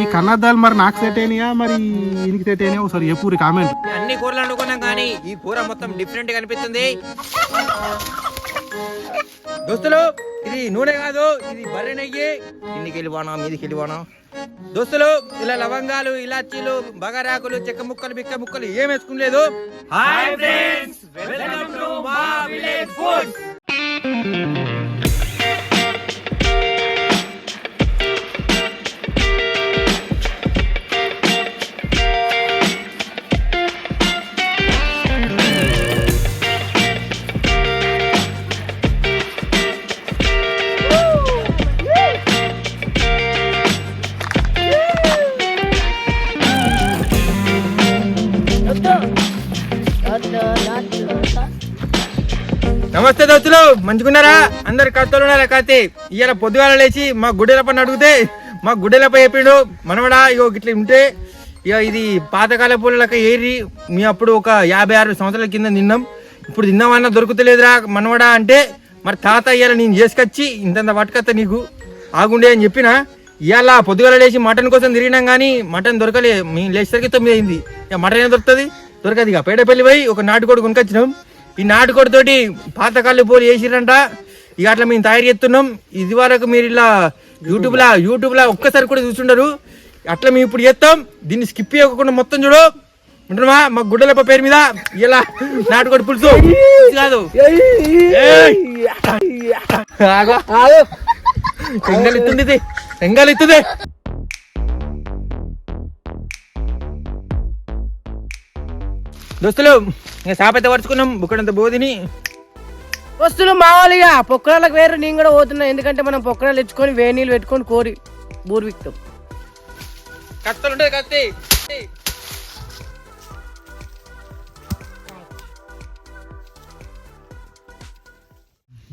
ఈ కన్నద్దాలు మరి నాకు సెట్ అయినాయా మరి ఈయనకి సెట్ అయినా ఒకసారి ఎప్పుడు కామెంట్. అన్ని కూరలు వండుకున్నాం కానీ ఈ కూర మొత్తం డిఫరెంట్ గా అనిపిస్తుంది దోస్తులు. ఇది నూనె కాదు, ఇది బర్రె నెయ్యి. కిందికి వెళ్ళిపోనా మీదికి వెళ్ళిపోనా దోస్తులు. ఇలా లవంగాలు, ఇలాచీలు, బగారాకులు, చెక్క ముక్కలు, బిక్క ముక్కలు ఏం వేసుకులేదు. హాయ్ ఫ్రెండ్స్, వెల్కమ్ టు మా విలేజ్ ఫుడ్స్. నమస్తే దోస్తులు, మంచుకున్నారా? అందరు కథలు ఉన్నారా? కత్తి ఇవాళ పొద్దుగాల లేచి మా గుడ్డెల పని అడిగితే మా గుడ్డెలపై చెప్పిండు మనవడా ఇగో ఇట్లా ఉంటే ఇక ఇది పాతకాల పూలక ఏరి మీ అప్పుడు ఒక 56 సంవత్సరాల కింద తిన్నాం, ఇప్పుడు తిన్నామన్నా దొరుకుతలేదురా మనవడా అంటే, మరి తాత ఇవాళ నేను చేసుకొచ్చి ఇంతంత పట్టుకత్త నీకు ఆగుండే అని చెప్పిన. ఇవాళ పొద్దుగాల లేచి మటన్ కోసం తిరిగినాం కానీ మటన్ దొరకలే. మేము లేచేసరికి 9 అయింది. ఇక మటన్ ఏం దొరుకుతుంది? దొరకదు. ఇక పేడపల్లి పోయి ఒక నాటుకోడి కొనుకొచ్చినాం. ఈ నాటుకోడి తోటి పాతకాళ్ళు పోలు వేసిరంట. ఇక అట్లా మేము తయారు చేస్తున్నాం. ఇది వరకు మీరు ఇలా యూట్యూబ్లో ఒక్కసారి కూడా చూస్తుండరు. అట్లా మేము ఇప్పుడు చేస్తాం. దీన్ని స్కిప్ చేయకుండా మొత్తం చూడు ఉంటున్నామా. మా గుడ్డలప్ప పేరు మీద ఇలా నాటుకోడి పులుసు కాదు, ఎంగలిస్తుంది ఎంగలిస్తుంది. దోస్తులు ఇంకా సాపైతే పరుచుకున్నాం, బుక్కడంత బోధిని వస్తువులు మామూలుగా పొక్కరాలకు వేరు. నేను కూడా పోతున్నా, ఎందుకంటే మనం పొక్కరాలు తెచ్చుకొని వేడి నీళ్ళు పెట్టుకొని కోరి బూరు విక్తాం. కత్తులుంటది కత్తి.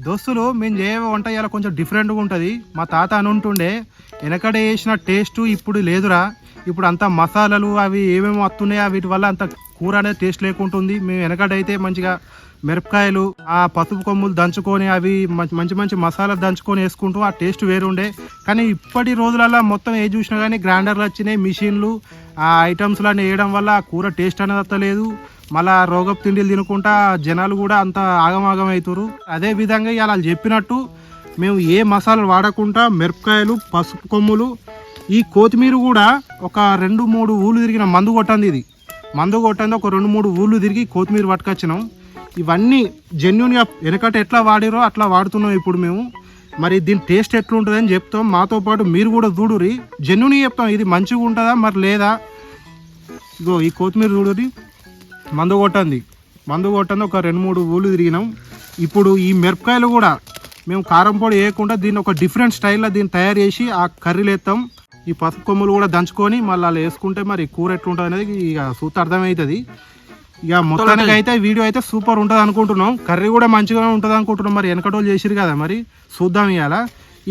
దోస్తులు మేము చేయ వంట ఇలా కొంచెం డిఫరెంట్గా ఉంటుంది. మా తాత అని ఉంటుండే వెనకడ వేసిన టేస్ట్ ఇప్పుడు లేదురా. ఇప్పుడు అంతా మసాలాలు అవి ఏమేమి వస్తున్నాయో వీటి వల్ల అంత కూర అనేది టేస్ట్ లేకుంటుంది. మేము వెనకడైతే మంచిగా మిరపకాయలు, ఆ పసుపు కొమ్ములు దంచుకొని అవి మంచి మంచి మసాలా దంచుకొని వేసుకుంటూ ఆ టేస్ట్ వేరుండే. కానీ ఇప్పటి రోజులలో మొత్తం ఏ చూసినా కానీ గ్రైండర్లు వచ్చినాయి, మిషన్లు, ఆ ఐటమ్స్లు అన్నీ వేయడం వల్ల ఆ కూర టేస్ట్ అనేది వస్తలేదు. మళ్ళా రోగపు తిండిలు తినుకుంటా జనాలు కూడా అంత ఆగమాగం అవుతారు. అదే విధంగా ఇలా చెప్పినట్టు మేము ఏ మసాలాలు వాడకుండా మిరపకాయలు, పసుపు కొమ్ములు, ఈ కొత్తిమీర కూడా ఒక 2-3 ఊళ్ళు తిరిగిన మందు కొట్టండి. ఇది మందు కొట్టండి ఒక 2-3 ఊళ్ళు తిరిగి కొత్తిమీర పట్టుకొచ్చినాం. ఇవన్నీ జెన్యున్గా వెనకట ఎట్లా వాడిరో అట్లా వాడుతున్నాం ఇప్పుడు మేము. మరి దీని టేస్ట్ ఎట్లుంటుంది అని చెప్తాం. మాతో పాటు మీరు కూడా చూడురి, జెన్యున్గా చెప్తాం ఇది మంచిగా ఉంటుందా మరి లేదా. ఇగో ఈ కొత్తిమీర చూడురి, మందు కొట్టండి ఒక 2-3 ఊళ్ళు తిరిగినాం. ఇప్పుడు ఈ మిరపకాయలు కూడా మేము కారం పొడి వేయకుండా దీన్ని ఒక డిఫరెంట్ స్టైల్లో దీన్ని తయారు చేసి ఆ కర్రీలు వేస్తాం. ఈ పసుపు కొమ్ములు కూడా దంచుకొని మళ్ళీ అలా వేసుకుంటే మరి కూర ఎట్లుంటుంది అనేది ఇక సూత అర్థమవుతుంది. ఇక మొత్తానికి అయితే వీడియో అయితే సూపర్ ఉంటుంది అనుకుంటున్నాం. కర్రీ కూడా మంచిగా ఉంటుంది అనుకుంటున్నాం. మరి వెనకటోళ్ళు చేసిరు కదా, మరి చూద్దాం. ఇవాళ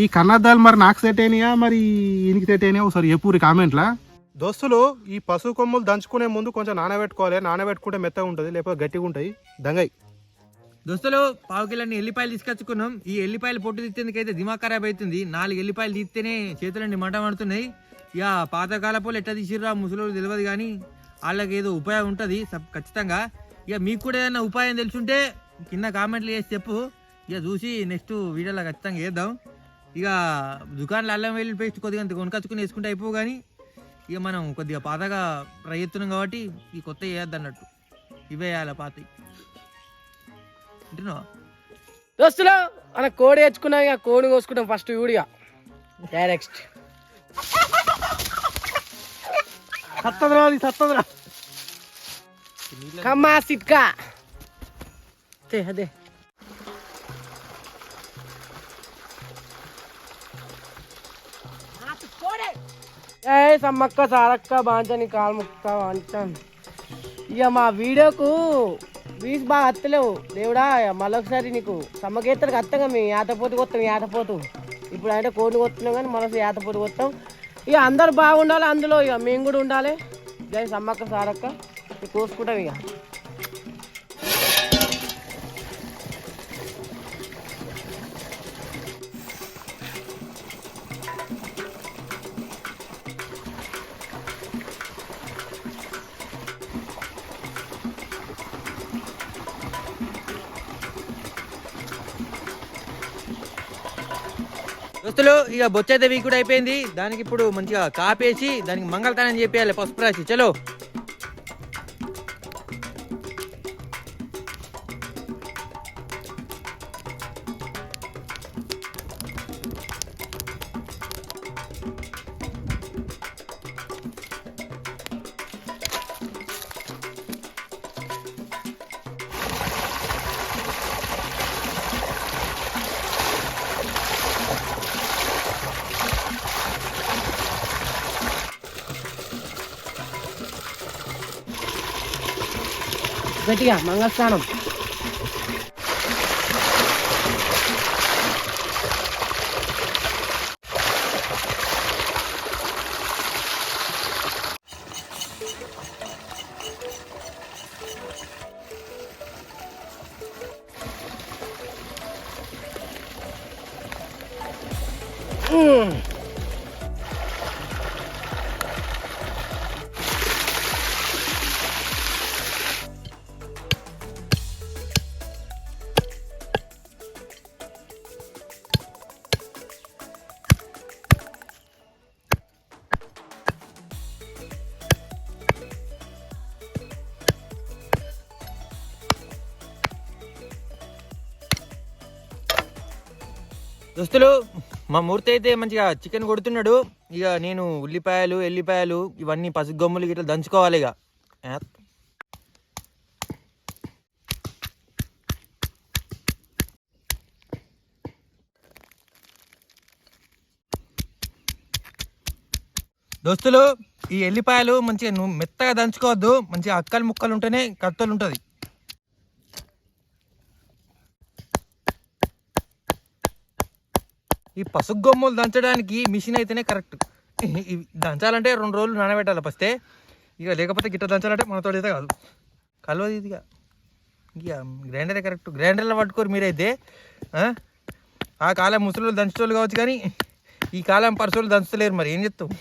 ఈ కన్నద్దాలు మరి నాకు సెట్ అయినాయా మరి ఈయనకి సెట్ అయినాయా ఒకసారి ఎప్పుడు కామెంట్లా. దోస్తులు ఈ పసుపు కొమ్ములు దంచుకునే ముందు కొంచెం నానబెట్టుకోవాలి. నానబెట్టుకుంటే మెత్తగా ఉంటుంది, లేకపోతే గట్టిగా ఉంటాయి. దంగయి దోస్తులు 1/2 కిలోని ఎల్లిపాయలు తీసుకొచ్చుకున్నాం. ఈ ఎల్లిపాయలు పొట్టు తీసేందుకైతే దిమాగ్ ఖరాబ్ అవుతుంది. 4 ఎల్లిపాయలు తీస్తేనే చేతులన్నీ మంట పడుతున్నాయి. ఇక పాతకాల పోలు ఎట్లా తీసిర్రా ముసలోళ్ళు తెలియదు కానీ వాళ్ళకి ఏదో ఉపాయం ఉంటుంది ఖచ్చితంగా. ఇక మీకు కూడా ఏదైనా ఉపాయం తెలుసుంటే కింద కామెంట్లు చేసి చెప్పు. ఇక చూసి నెక్స్ట్ వీడియోలో ఖచ్చితంగా వేద్దాం. ఇక దుకాణంలో అల్లం వెల్లుల్లి పేస్ట్ కొద్దిగా కొనుకొచ్చుకుని వేసుకుంటే అయిపో. కానీ ఇక మనం కొద్దిగా పాతగా ట్రై చేస్తున్నాం కాబట్టి ఈ కొత్త వేయద్దు అన్నట్టు, ఇవే వేయాలి పాత. దోస్తులు మన కోడి తెచ్చుకున్నాం, ఇక కోడి కోసుకుంటాం ఫస్ట్ వీడియో డైరెక్ట్. సత్తదరా కమ్మా సిట్కా అదే సమ్మక్క సారక్క బాంచని కాలు ముక్తా అంటాను. ఇక మా వీడియోకు వీస్ బాగా అత్తలేవు దేవుడా. మళ్ళొకసారి నీకు సమ్మకేత్తరికి అత్తగా మేము ఏతపోతు కొత్తాం. ఏతపోతు ఇప్పుడు అంటే కోడిని కొత్తున్నాం కానీ మనసు ఏతపోతు కొత్తాం. ఇక అందరు బాగుండాలి అందులో, ఇక మేము కూడా ఉండాలి. జై సమ్మక్క సారక్క కోసుకుంటాం. ఇక దోస్తులు ఇక బొచ్చైతే వీక్ కూడా అయిపోయింది. దానికి ఇప్పుడు మంచిగా కాపేసి దానికి మంగళతానం చెప్పేయాలి పసుపు రాసి. చలో గట్టిగా మంగళస్నానం. దోస్తులు మా మూర్తి అయితే మంచిగా చికెన్ కొడుతున్నాడు. ఇక నేను ఉల్లిపాయలు ఎల్లిపాయలు ఇవన్నీ పసుపు గమ్ములు ఇట్లా దంచుకోవాలి. ఇక దోస్తులు ఈ ఎల్లిపాయలు మంచిగా మెత్తగా దంచుకోవద్దు. మంచిగా అక్కలు ముక్కలు ఉంటేనే కత్తలు ఉంటుంది. ఈ పసుపు గొమ్మలు దంచడానికి మిషన్ అయితేనే కరెక్ట్. దంచాలంటే 2 రోజులు నానబెట్టాలి ఫస్టే. ఇక లేకపోతే గిట్ట దంచాలంటే మనతో అయితే కాదు, కలవదు. ఇక గ్రైండరే కరెక్ట్. గ్రైండర్లో పట్టుకోరు మీరైతే. ఆ కాలం ముసలు దంచేటోళ్ళు కావచ్చు, కానీ ఈ కాలం పరుసోళ్ళు దంచలేరు. మరి ఏం చెప్తావు,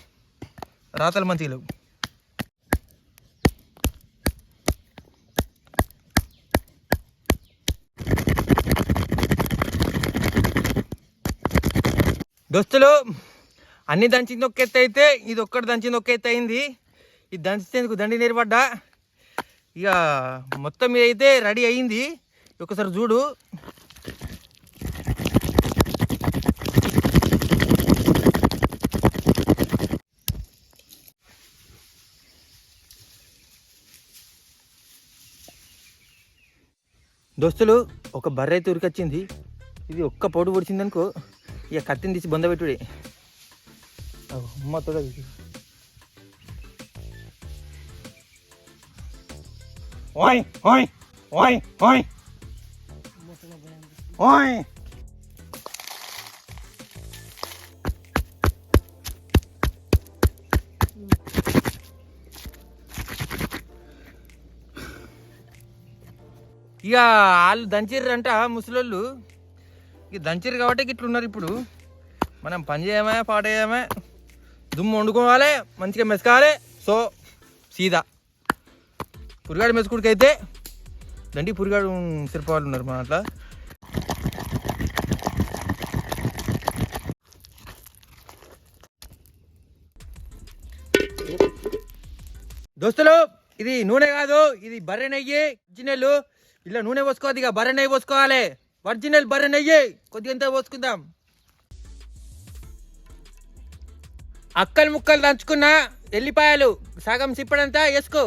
రాతలు మంచిగా లేవు. దోస్తులు అన్ని దంచింది ఒక్క ఎత్తు అయితే ఇది ఒక్కటి దంచింది ఒక్క ఎత్తు అయింది. ఇది దంచేందుకు దండి నేర్పడ్డా. ఇక మొత్తం మీద అయితే రెడీ అయింది. ఒకసారి చూడు. దోస్తులు ఒక బర్రె అయితే ఉరికొచ్చింది. ఇది ఒక్క పొడు పొడిచింది అనుకో, ఇక కత్తిని తీసి బొంద పెట్టుడే. అమ్మ తోడ ఓయ్ ఓయ్ ఓయ్ ఓయ్ ఓయ్. ఇక వాళ్ళు దంచిర్రంట ముసలోళ్ళు. ఇక దంచిర్రు కాబట్టి ఇట్లున్నారు. ఇప్పుడు మనం పని చేయమే పాట చేయమే, దుమ్ము వండుకోవాలి, మంచిగా మెసకాలి. సో సీదా పురిగాడు మెసుకుడికి అయితే దండి పురిగాడు సరిపోవాలి ఉన్నారు మన అట్లా. దోస్తులు ఇది నూనె కాదు, ఇది బర్రె నెయ్యి ఒరిజినల్. ఇలా నూనె పోసుకోవద్దు, ఇక బర్రె నెయ్యి పోసుకోవాలి. ఒరిజినల్ బర్రె నెయ్యి కొద్దిగంత పోసుకుందాం. అక్కలు ముక్కలు దంచుకున్న ఎల్లిపాయలు సగం సిప్పడంతా వేసుకో.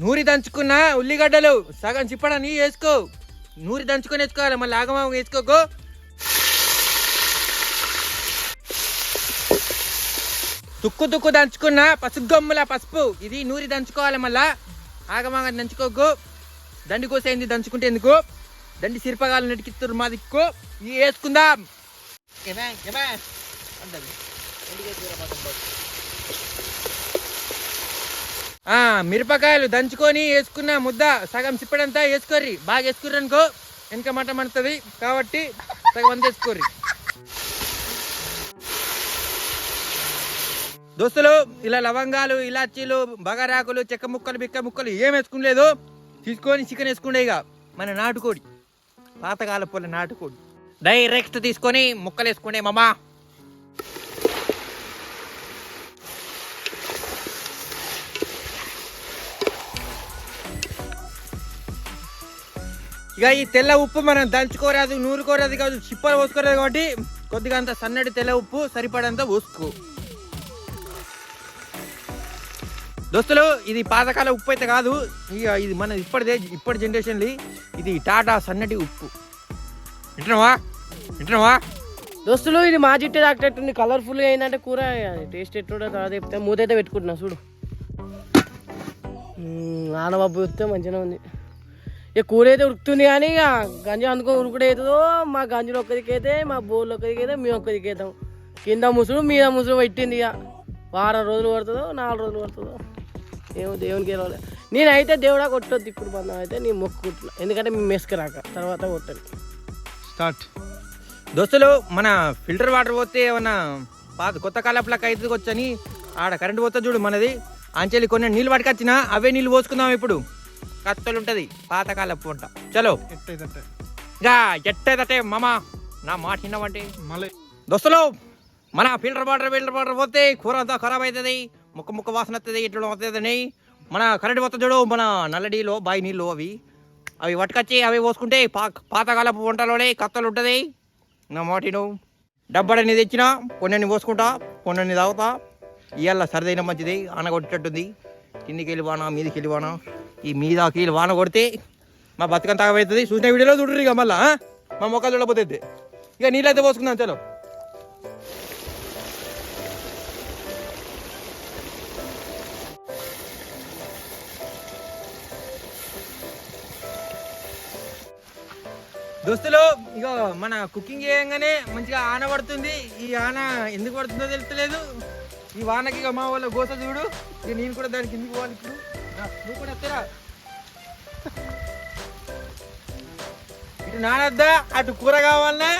నూరి దంచుకున్న ఉల్లిగడ్డలు సగం సిప్పడని వేసుకో. నూరి దంచుకొని వేసుకోవాలి, మళ్ళీ ఆగమాగం వేసుకోకో. తుక్కు దంచుకున్న పసుపు గమ్ముల పసుపు ఇది నూరి దంచుకోవాలి, మళ్ళా ఆగమాగం దంచుకోకు. దండి కోసేంది దంచుకుంటే ఎందుకు, దండి సిరిపగాలు నెటికిత్తురు మా దిక్కు. ఇవి వేసుకుందాం. మిరపకాయలు దంచుకొని వేసుకున్న ముద్ద సగం సిప్పడంతా వేసుకోర్రి. బాగా వేసుకుర్రు అనుకో వెనక మాట మండుతుంది, కాబట్టి సగం అంతా వేసుకోర్రి. దోస్తులు ఇలా లవంగాలు ఇలాచీలు బగారాకులు చెక్క ముక్కలు బిక్క ముక్కలు ఏం వేసుకునేలేదు. తీసుకొని చికెన్ వేసుకుండే. ఇక మన నాటుకోడి, పాతకాల పొల నాటుకోడి. డైరెక్ట్ తీసుకొని ముక్కలు వేసుకునే మామా. ఇక ఈ తెల్ల ఉప్పు మనం దంచుకోరాదు, నూరుకోరాదు కాదు, చిప్పలు పోసుకోరాదు కాబట్టి కొద్దిగా అంత సన్నటి తెల్ల ఉప్పు సరిపడంత పోసుకో. దోస్తులు ఇది పాతకాల ఉప్పు అయితే కాదు, ఇక ఇది మన ఇప్పటి జనరేషన్లో ఇది టాటా సన్నటి ఉప్పు. వింటున్నావా దోస్తులు ఇది మా జిట్టే తాకేటట్టుంది, కలర్ఫుల్గా అయిందంటే కూర టేస్ట్ ఎట్లుండో తర్వాత చెప్తే మూతైతే పెట్టుకుంటున్నా చూడు. ఆనబాబు వస్తే మంచిగా ఉంది. ఇక కూర అయితే ఉడుకుతుంది కానీ ఇక గంజి అందుకొని ఉరుకుడు అవుతుందో మా గంజులు ఒక్కదికైతే మా బోర్లు ఒక్కదికైతే మేము ఒక్కదికైతాం. కింద ముసుడు మీద ముసుడు పెట్టింది. ఇక వారం రోజులు పడుతుందో 4 రోజులు పడుతుందో ఏమో దేవునికి వెళ్ళాలి. నేనైతే దేవుడా కొట్టొద్దు ఇప్పుడు బంధం అయితే నేను మొక్కుకుంటున్నా, ఎందుకంటే మేము మెసుకురాక తర్వాత కొట్టాలి. స్టార్ట్. దోస్తులు మన ఫిల్టర్ వాటర్ పోతే ఏమన్నా కొత్త కాలపులకు అయితే వచ్చని ఆడ కరెంట్ పోతే చూడు మనది అంచెలి కొన్ని నీళ్ళు పట్టుకొచ్చినా అవే నీళ్ళు పోసుకుందాం. ఇప్పుడు కత్తలు ఉంటుంది పాతకాలపు వంట. చలో ఎట్టయితే మామ నా మాట విన్నామంటే మళ్ళీ దోస్తులు మన ఫిల్టర్ వాటర్ పోతే కూర అంతా ఖరాబ్ అవుతుంది, ముక్క వాసన వస్తుంది, ఇట్లా వస్తుందని మన కరెంట్ పోతే చూడు మన నల్ల నీళ్ళు బావి నీళ్ళు అవి పట్టుకొచ్చి అవి పోసుకుంటే పాతకాలపు వంటలోనే కత్తలు ఉంటుంది. నా మాటిను డబ్బడని తెచ్చినా కొన్ని పోసుకుంటా, కొన్ని తాగుతా. ఇవాళ సరిదైన మంచిది, ఆన కొట్టేటట్టుంది. కిందికి వెళ్ళి వాన మీదికి వెళ్ళి వాన, ఈ మీదకి వెళ్ళి వాన కొడితే మా బతుకం తాగబోతుంది. చూసిన వీడియోలో చూడరు ఇక మళ్ళా మా మొక్కలు చూడబోతుంది. ఇక నీళ్ళైతే పోసుకుందాం చలో. దోస్తులు ఇక మన కుకింగ్ చేయగానే మంచిగా ఆన పడుతుంది. ఈ ఆన ఎందుకు పడుతుందో తెలుస్తలేదు. ఈ వానకి ఇక మా వాళ్ళ గోస చూడు. ఇక నేను కూడా దానికి ఎందుకు పోవాలి ఇప్పుడు. నువ్వు కూడా వస్తారా? ఇటు నానద్దా, అటు కూర కావాలన్నా,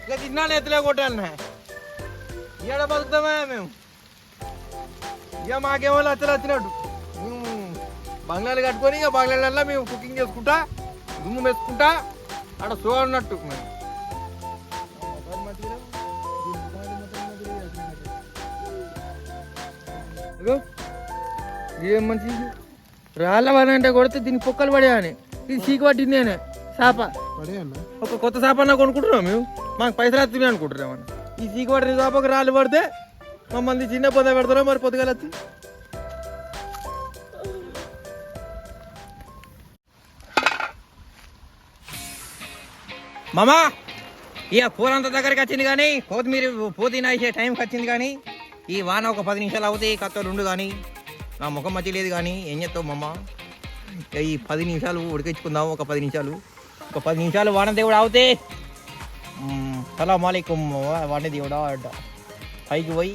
ఇక తిన్నాను ఎత్తులే కొట్టాలన్నా. ఇవాడ బతుకుతామా మేము? ఇక మాకేమో వచ్చినట్టు బంగ్లాలు కట్టుకొని ఇక బంగ్లాలలో మేము కుకింగ్ చేసుకుంటా, దుమ్ము వేసుకుంటా ఆడ సో అన్నట్టు. ఏం మంచి రాళ్ళ వాన అంటే కొడితే దీనికి పొక్కలు పడేయని ఇది చీకు పట్టింది నేనే చేప. ఒక కొత్త చేప అన్నా కొనుక్కుంటున్నాం మేము, మాకు పైసలు వస్తుంది అనుకుంటున్నామని. ఈ చీకు పట్టిన చేపకు రాళ్ళు పడితే మమ్మల్ని చిన్న పొద పెడతారో మరి పొద్దుగాల వచ్చి. మామా ఇక కూర అంత దగ్గరికి వచ్చింది కానీ కొత్తిమీర పుదీనా వేసే టైంకి వచ్చింది కానీ ఈ వాన ఒక 10 నిమిషాలు అవుతాయి కత్తలు ఉండు కానీ నా ముఖం మంచి లేదు కానీ ఏం చేస్తావు మమ్మ. ఈ 10 నిమిషాలు ఉడికించుకుందాం. ఒక 10 నిమిషాలు వాన దేవుడు అవుతే సలాం అలైకుం వాన దేవుడా అడ్డ పైకి పోయి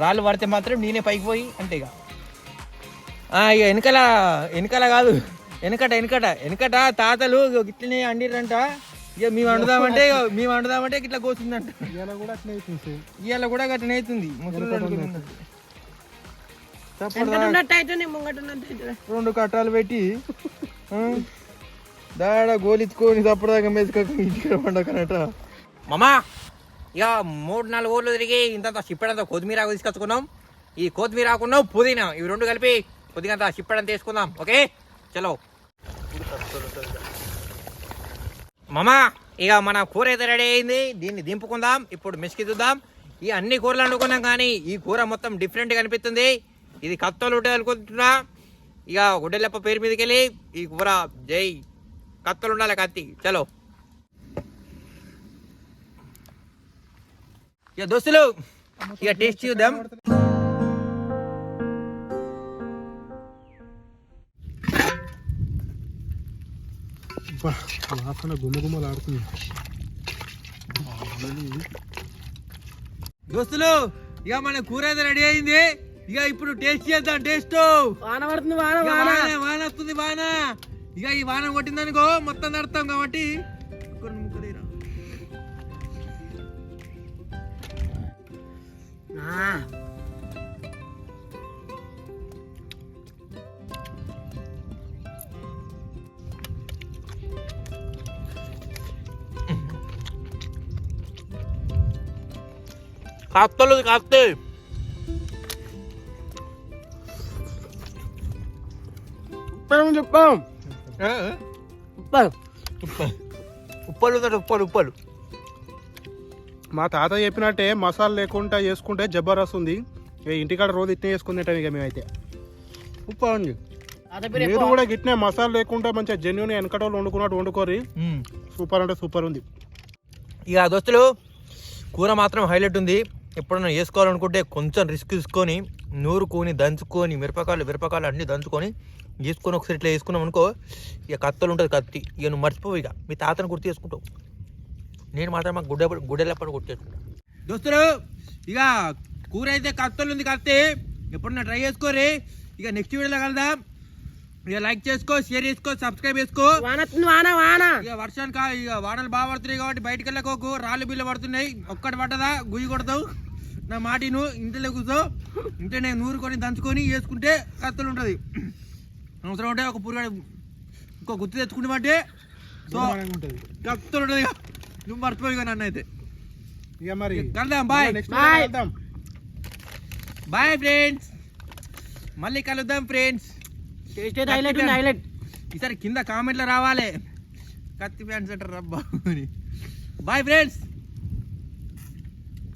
రాళ్ళు పడితే మాత్రం నేనే పైకి పోయి అంతేగా. ఇక వెనకాల కాదు వెనకట తాతలు గిట్లనే అండిరంట. ఇక మేము వండుదామంటే ఇట్లా కోసిందంట. ఇవాళ కూడా అట్లనే అవుతుంది. 2 కట్టాలు పెట్టి దాడ గోలిచ్చుకొని తప్పదాకా మెసుక ఇంటికి వండకనట. మామా ఇక 3-4 ఊర్లు తిరిగి ఇంత చిప్పడంతా కొత్తిమీర తీసుకొచ్చుకున్నాం. ఈ కొత్తిమీర ఆకున్నాం పుదీనా ఇవి 2 కలిపి కొద్దిగా చిప్పడంతా తీసుకుందాం. ఓకే చలో మామా ఇక మన కూర అయితే రెడీ అయింది. దీన్ని దింపుకుందాం. ఇప్పుడు మిస్కి చూద్దాం. ఈ అన్ని కూరలు వండుకున్నాం కానీ ఈ కూర మొత్తం డిఫరెంట్గా అనిపిస్తుంది. ఇది కత్తలు ఉంటాయి అనుకుంటున్నా. ఇక గుడ్డెలప్ప పేరు మీదకి వెళ్ళి ఈ కూర జై కత్తలు ఉండాలి కత్తి. చలో ఇక దోస్తులు ఇక టేస్ట్ చూద్దాం. వాసన గుమ్మగుమ్మలాడుతుంది. దోస్తులు ఇక మన కూర అయితే రెడీ అయింది. ఇక ఇప్పుడు టేస్ట్ చేద్దాం. టేస్ట్ వాన పడుతుంది, వాన వస్తుంది. వాన ఇక ఈ వాన కొట్టిందనుకో మొత్తం నడతాం కాబట్టి కత్తలు కత్తి చెప్పాం ఉప్పలు ఉప్పలు మా తాత చెప్పినట్టే మసాలా లేకుండా చేసుకుంటే జబర్దస్త్ ఉంది. ఇక ఇంటికాడ రోజు ఇట్నే చేసుకుని తింటాం ఇక మేమైతే. ఉప్పు ఉంది. మీరు కూడా గిట్నే మసాలా లేకుండా మంచిగా జెన్యున్ వెనకటోళ్ళు వండుకున్నట్టు వండుకోరి. సూపర్ అంటే సూపర్ ఉంది. ఇక దోస్తులు కూర మాత్రం హైలైట్ ఉంది. ఎప్పుడన్నా వేసుకోవాలనుకుంటే కొంచెం రిస్క్ తీసుకొని నూరుకొని దంచుకొని మిరపకాయలు అన్నీ దంచుకొని తీసుకొని ఒకసారి ఇట్లా వేసుకున్నాం అనుకో, ఇక కత్తలు ఉంటుంది కత్తి. ఇక నువ్వు మర్చిపోవు, ఇక మీ తాతను గుర్తు చేసుకుంటావు. నేను మాత్రం మా గుడ్డెలప్పని గుర్తు చేసుకుంటాను. దోస్తులు ఇక కూర అయితే కత్తలు ఉంది కత్తి. ఎప్పుడన్నా ట్రై చేసుకోరి. ఇక నెక్స్ట్ వీడియోలో కలుద్దాం. ఇక లైక్ చేసుకో, షేర్ చేసుకో, సబ్స్క్రైబ్ చేసుకో. ఇక వర్షానికి ఇక వానలు బాగా పడుతున్నాయి కాబట్టి బయటకు వెళ్ళకోకు. రాళ్ళు బిల్లు పడుతున్నాయి. ఒక్కటి పడ్డదా గుయ్యి కొడతావు. నా మాటిను ఇంట్లో కూర్చో. ఇంటే నేను నూరుకొని దంచుకొని వేసుకుంటే కత్తలు ఉంటుంది. అవసరం ఉంటే ఒక పురుగు ఇంకో గుర్తు తెచ్చుకుంటే సో కత్తలు ఉంటుంది. ఇక నువ్వు మర్చిపోయి నన్ను అయితే. ఇక మరి కలుద్దాం. Bye friends. మళ్ళీ కలుద్దాం ఫ్రెండ్స్. ఈసారి కింద కామెంట్లో రావాలి. కత్తి ఫ్యాన్స్ అంటారు రబ్బా. Bye friends.